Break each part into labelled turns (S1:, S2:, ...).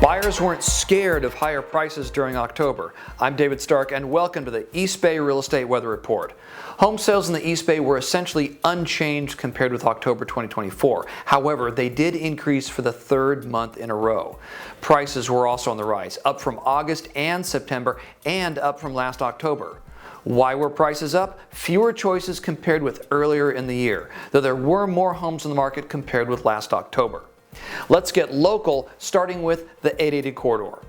S1: Buyers weren't scared of higher prices during October. I'm David Stark, and welcome to the East Bay Real Estate Weather Report. Home sales in the East Bay were essentially unchanged compared with October 2024. However, they did increase for the third month in a row. Prices were also on the rise, up from August and September, and up from last October. Why were prices up? Fewer choices compared with earlier in the year, though there were more homes on the market compared with last October. Let's get local, starting with the 880 corridor.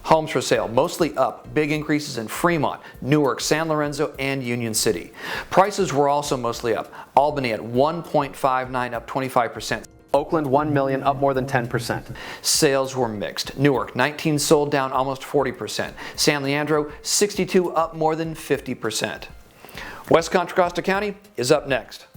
S1: Homes for sale mostly up, big increases in Fremont, Newark, San Lorenzo, and Union City. Prices were also mostly up. Albany at 1.59 up 25%.
S2: Oakland 1 million up more than 10%.
S1: Sales were mixed. Newark 19 sold down almost 40%. San Leandro 62 up more than 50%. West Contra Costa County is up next.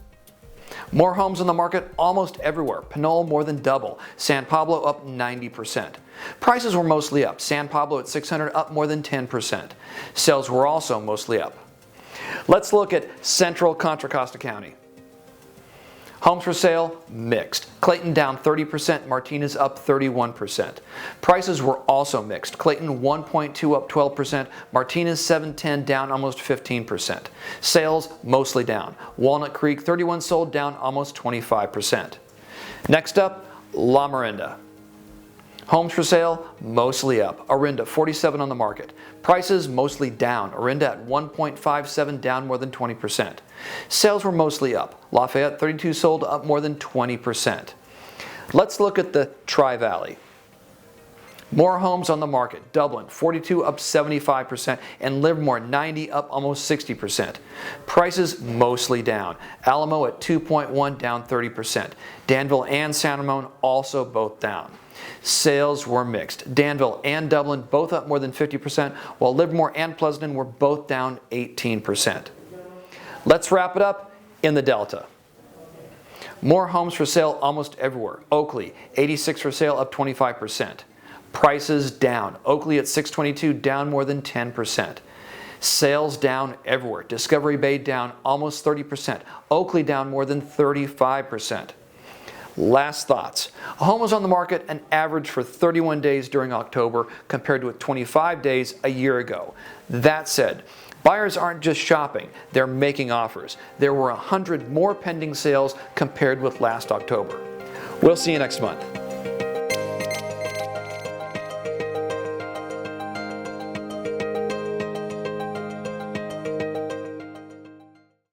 S1: More homes on the market almost everywhere. Pinole more than double. San Pablo up 90%. Prices were mostly up. San Pablo at 600 up more than 10%. Sales were also mostly up. Let's look at Central Contra Costa County. Homes for sale, mixed. Clayton down 30%, Martinez up 31%. Prices were also mixed. Clayton 1.2 up 12%, Martinez 710 down almost 15%. Sales mostly down. Walnut Creek 31 sold down almost 25%. Next up, La Miranda. Homes for sale, mostly up. Orinda, 47 on the market. Prices mostly down. Orinda at 1.57 down more than 20%. Sales were mostly up. Lafayette, 32 sold, up more than 20%. Let's look at the Tri-Valley. More homes on the market. Dublin, 42 up 75%, and Livermore, 90 up almost 60%. Prices mostly down. Alamo at 2.1 down 30%. Danville and San Ramon also both down. Sales were mixed. Danville and Dublin both up more than 50%, while Livermore and Pleasanton were both down 18%. Let's wrap it up in the Delta. More homes for sale almost everywhere. Oakley, 86 for sale, up 25%. Prices down. Oakley at 622, down more than 10%. Sales down everywhere. Discovery Bay down almost 30%. Oakley down more than 35%. Last thoughts. A home was on the market an average for 31 days during October compared with 25 days a year ago. That said, buyers aren't just shopping, they're making offers. There were 100 more pending sales compared with last October. We'll see you next month.